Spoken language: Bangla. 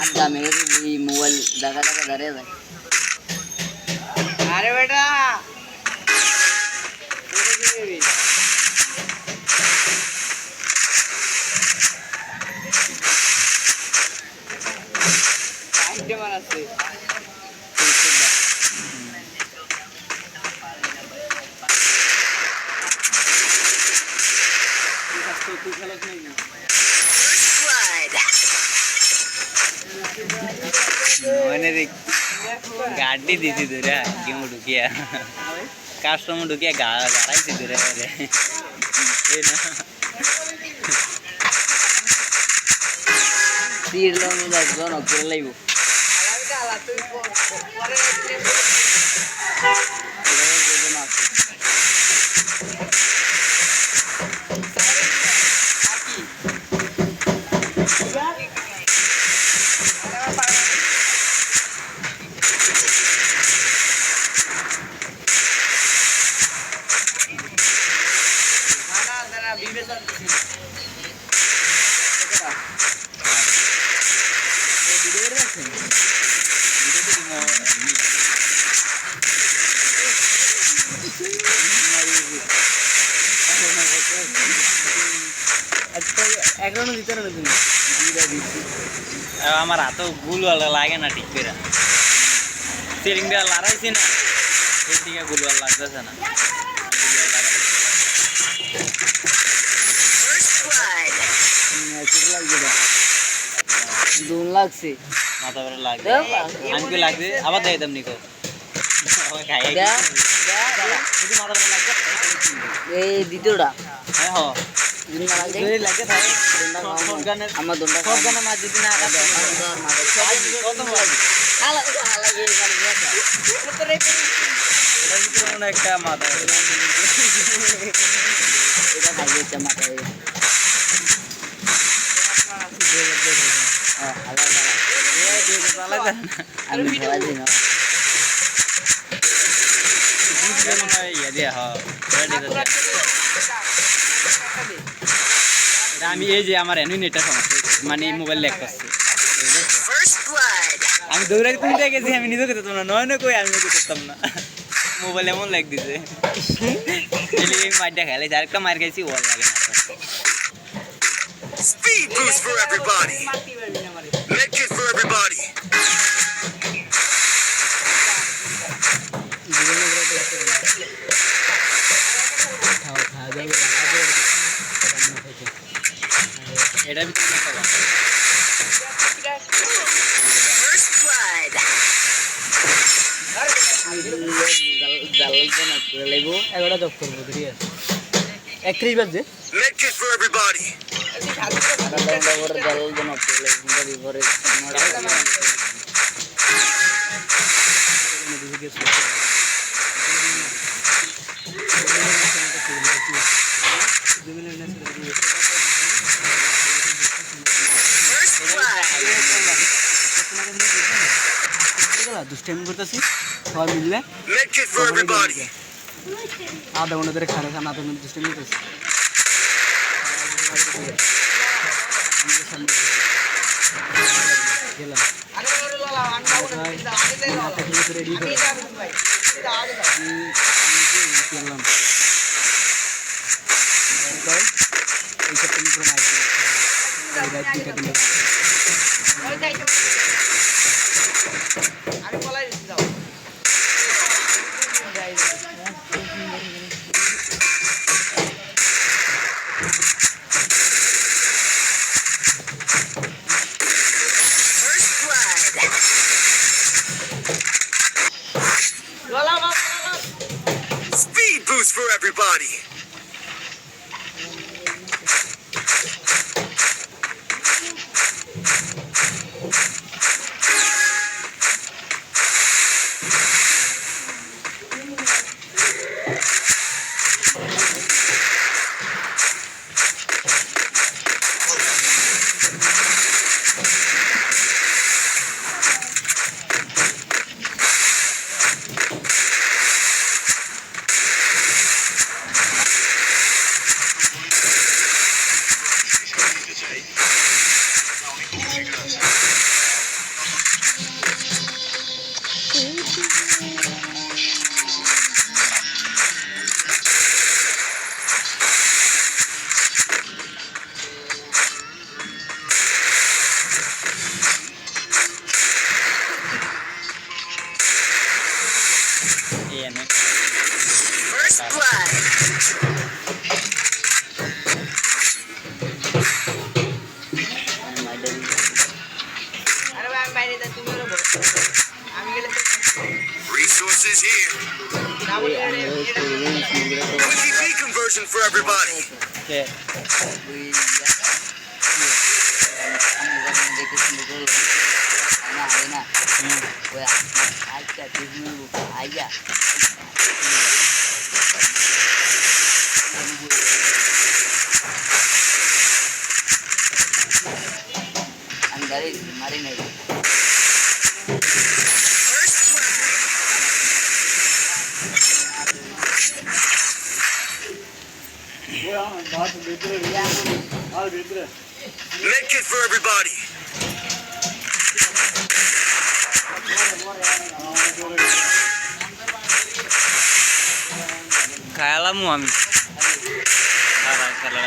दामी मोबाइल দেখা দেখা দাঁড়িয়ে যায় আরে বেটা কাইটে মারাছে তুই খেলাস নাই না मैंने गाड़ी दी थी दूर क्यों ढुकिया कस्टमर ढुकिया गाड़ी थी दूर तीर लोग दोन अक्षर लाइबो আমার হাতে গুল লাগে না ঠিক করে স্টিয়ারিং দিয়ে লড়াইছি না এই দিকে গুল লাগতেছে না দুন লাগছে মাথা করে লাগছে আমি কি লাগছে আবার দেই দাম নিকো খাই যদি মাথা করে লাগছে এই দ্বিতীয়টা হ্যাঁ হ্যাঁ দুনটা লাগছে যদি লাগে থাকে দুনটা শটগানের আমার দুনটা শটগানের মাঝ যদি না আগে কত লাগে লাগে করে এটা ভিতরে মনে একটা মাথা এটা খাইছে মাথা আমি এই যে আমার এনুইনেটটা সমস্যা মানে মোবাইল ল্যাগ করছে আমি দৌড়াই তুমি গেছি আমি নিজে করতাম না নয় কই আমি করতাম না মোবাইল এমন ল্যাগ দিছে মাইরটা খেলে আরেকটা মার খাইছি ওর লাগে না Speed boost for everybody. Medkit for everybody. First blood. Medkit for everybody. দুষ্টাইম করতেছি সবাই মিললে Medkit for everybody. আধা ঘন্টা ধরে খারাপ আধা ঘন্টা দুষ্টাইম করতেছি গেলাম রেডি করে এই সপ্তাহে পুরো আমি পলাই যাও Speed boost for everybody. is here. Quick EP conversion for everybody. কে মারি নাই First blood. Medkit for everybody. খায়ালামু আমি খেলা